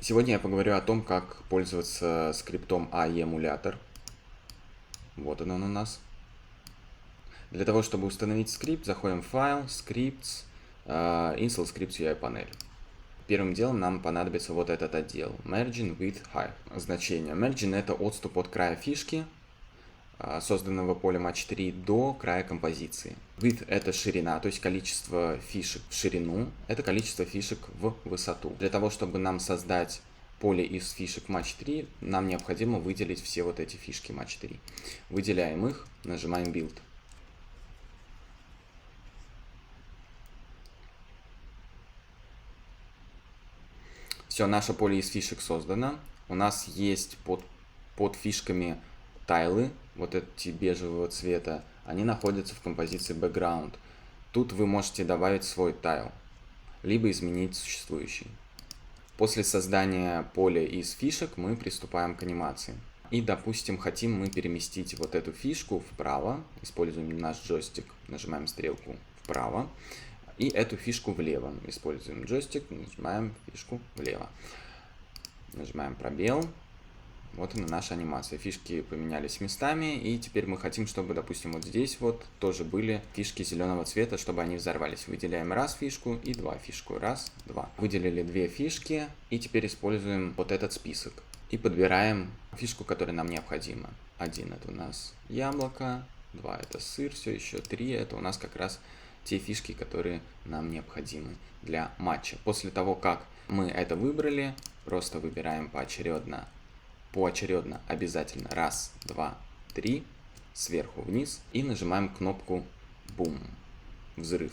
Сегодня я поговорю о том, как пользоваться скриптом AE-эмулятор. Вот он у нас. Для того, чтобы установить скрипт, заходим в файл, scripts, install scripts UI панель. Первым делом нам понадобится вот этот отдел, margin with height. Значение. Margin — это отступ от края фишки, созданного полем А4, до края композиции. Width — это ширина, то есть количество фишек в ширину, это количество фишек в высоту. Для того, чтобы нам создать поле из фишек МА4, нам необходимо выделить все вот эти фишки МА4. Выделяем их, нажимаем Build. Все, наше поле из фишек создано. У нас есть под фишками тайлы, вот эти бежевого цвета, они находятся в композиции Background. Тут вы можете добавить свой тайл, либо изменить существующий. После создания поля из фишек мы приступаем к анимации. И, допустим, хотим мы переместить вот эту фишку вправо. Используем наш джойстик, нажимаем стрелку вправо. И эту фишку влево. Используем джойстик, нажимаем фишку влево. Нажимаем пробел. Вот она наша анимация. Фишки поменялись местами, и теперь мы хотим, чтобы, допустим, вот здесь вот тоже были фишки зеленого цвета, чтобы они взорвались. Выделяем раз фишку и два фишку. Раз, два. Выделили две фишки, и теперь используем вот этот список. И подбираем фишку, которая нам необходима. 1 это у нас яблоко, 2 это сыр, все еще 3 это у нас как раз те фишки, которые нам необходимы для матча. После того, как мы это выбрали, просто выбираем поочередно обязательно раз, два, три, сверху вниз, и нажимаем кнопку Boom, взрыв.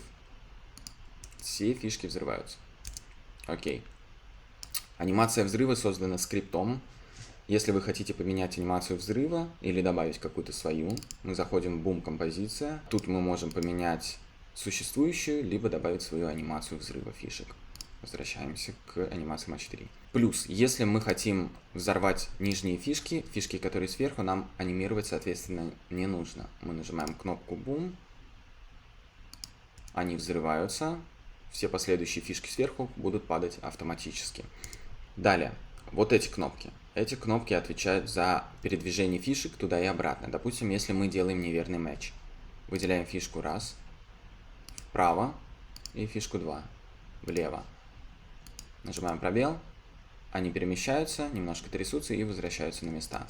Все фишки взрываются. Окей. Анимация взрыва создана скриптом. Если вы хотите поменять анимацию взрыва или добавить какую-то свою, мы заходим в Boom композиция. Тут мы можем поменять существующую, либо добавить свою анимацию взрыва фишек. Возвращаемся к анимации МА4. Плюс, если мы хотим взорвать нижние фишки, фишки, которые сверху, нам анимировать, соответственно, не нужно. Мы нажимаем кнопку Boom, они взрываются, все последующие фишки сверху будут падать автоматически. Далее, вот эти кнопки. Эти кнопки отвечают за передвижение фишек туда и обратно. Допустим, если мы делаем неверный матч. Выделяем фишку раз, вправо, и фишку 2, влево. Нажимаем пробел, они перемещаются, немножко трясутся и возвращаются на места.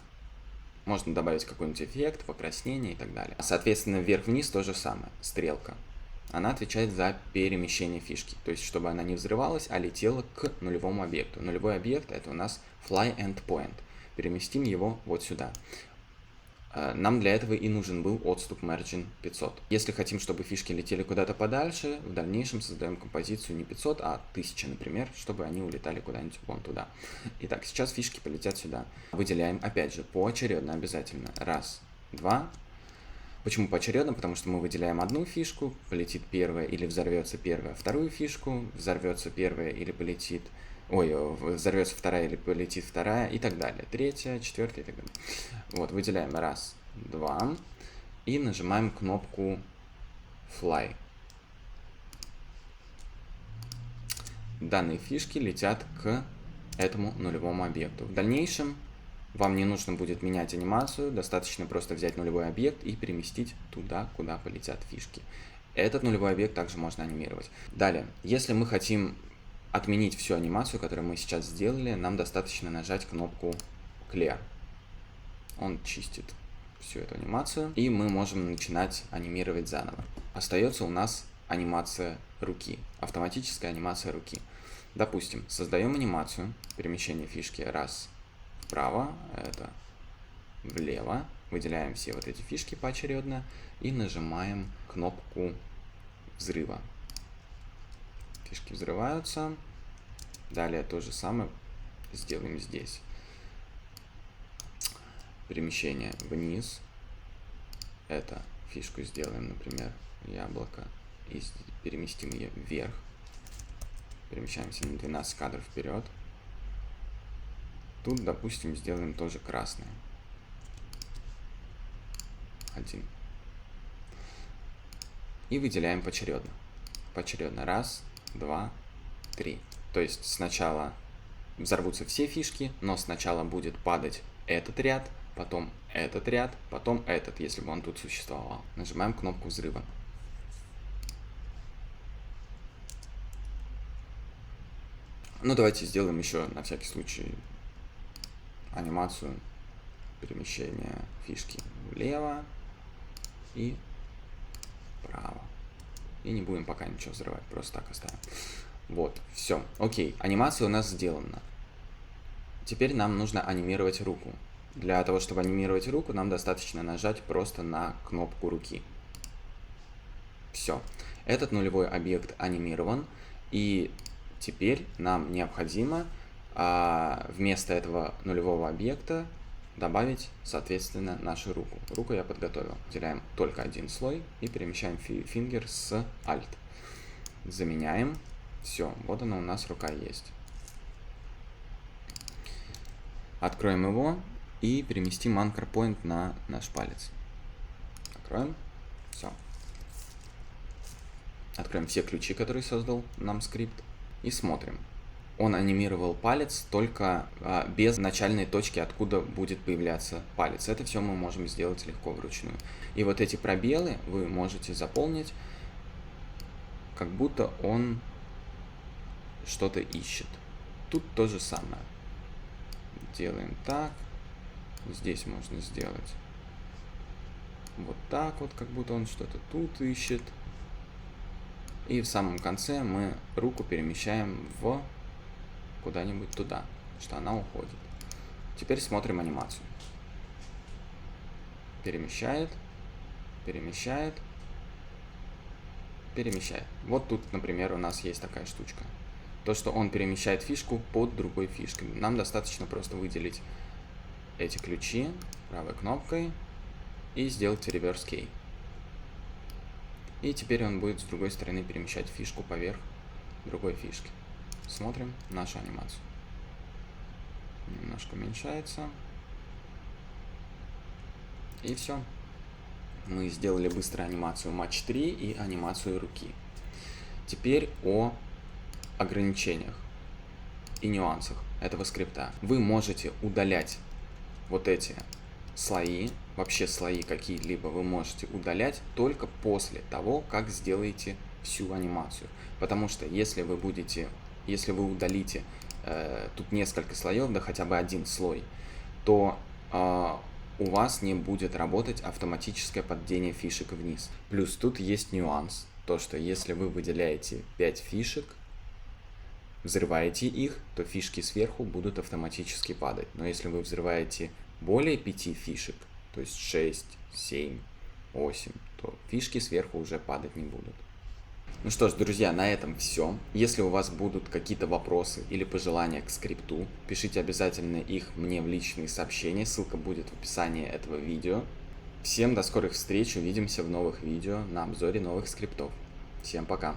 Можно добавить какой-нибудь эффект, покраснение и так далее. Соответственно, вверх-вниз то же самое, стрелка. Она отвечает за перемещение фишки, то есть чтобы она не взрывалась, а летела к нулевому объекту. Нулевой объект — это у нас fly endpoint. Переместим его вот сюда. Нам для этого и нужен был отступ margin 500. Если хотим, чтобы фишки летели куда-то подальше, в дальнейшем создаем композицию не 500, а 1000, например, чтобы они улетали куда-нибудь вон туда. Итак, сейчас фишки полетят сюда. Выделяем, опять же, поочередно обязательно. Раз, два. Почему поочередно? Потому что мы выделяем одну фишку, полетит первая или взорвется первая, вторую фишку, взорвется первая или полетит... взорвется вторая или полетит вторая и так далее. Третья, четвертая и так далее. Вот, выделяем раз, два и нажимаем кнопку Fly. Данные фишки летят к этому нулевому объекту. В дальнейшем вам не нужно будет менять анимацию, достаточно просто взять нулевой объект и переместить туда, куда полетят фишки. Этот нулевой объект также можно анимировать. Далее, если мы хотим отменить всю анимацию, которую мы сейчас сделали, нам достаточно нажать кнопку Clear. Он чистит всю эту анимацию, и мы можем начинать анимировать заново. Остается у нас анимация руки, автоматическая анимация руки. Допустим, создаем анимацию перемещения фишки раз вправо, это влево, выделяем все вот эти фишки поочередно и нажимаем кнопку взрыва. Фишки взрываются. Далее то же самое сделаем здесь. Перемещение вниз. Это фишку сделаем, например, яблоко. И переместим ее вверх. Перемещаемся на 12 кадров вперед. Тут, допустим, сделаем тоже красное. 1. И выделяем поочередно. Поочередно. Раз, два, три. То есть сначала взорвутся все фишки, но сначала будет падать этот ряд, потом этот ряд, потом этот, если бы он тут существовал. Нажимаем кнопку взрыва. Ну, давайте сделаем еще на всякий случай анимацию перемещения фишки влево и вправо. И не будем пока ничего взрывать, просто так оставим. Вот, все. Окей, анимация у нас сделана. Теперь нам нужно анимировать руку. Для того, чтобы анимировать руку, нам достаточно нажать просто на кнопку руки. Все. Этот нулевой объект анимирован. И теперь нам необходимо вместо этого нулевого объекта добавить, соответственно, нашу руку. Руку я подготовил. Выделяем только один слой и перемещаем фингер с Alt. Заменяем. Все, вот она у нас рука есть. Откроем его и переместим anchor point на наш палец. Откроем. Все. Откроем все ключи, которые создал нам скрипт. И смотрим. Он анимировал палец только без начальной точки, откуда будет появляться палец. Это все мы можем сделать легко вручную. И вот эти пробелы вы можете заполнить, как будто он что-то ищет. Тут то же самое. Делаем так. Здесь можно сделать вот так вот, как будто он что-то тут ищет. И в самом конце мы руку перемещаем в куда-нибудь туда, что она уходит. Теперь смотрим анимацию. Перемещает, перемещает, перемещает. Вот тут, например, у нас есть такая штучка. То, что он перемещает фишку под другой фишкой. Нам достаточно просто выделить эти ключи правой кнопкой и сделать reverse key. И теперь он будет с другой стороны перемещать фишку поверх другой фишки. Смотрим нашу анимацию. Немножко уменьшается. И все. Мы сделали быстро анимацию матч 3 и анимацию руки. Теперь о ограничениях и нюансах этого скрипта. Вы можете удалять вот эти слои, вообще слои какие-либо вы можете удалять только после того, как сделаете всю анимацию. Потому что если вы удалите тут несколько слоев, да хотя бы один слой, то у вас не будет работать автоматическое поддение фишек вниз. Плюс тут есть нюанс, то что если вы выделяете 5 фишек, взрываете их, то фишки сверху будут автоматически падать. Но если вы взрываете более 5 фишек, то есть 6, 7, 8, то фишки сверху уже падать не будут. Ну что ж, друзья, на этом все. Если у вас будут какие-то вопросы или пожелания к скрипту, пишите обязательно их мне в личные сообщения, ссылка будет в описании этого видео. Всем до скорых встреч, увидимся в новых видео на обзоре новых скриптов. Всем пока!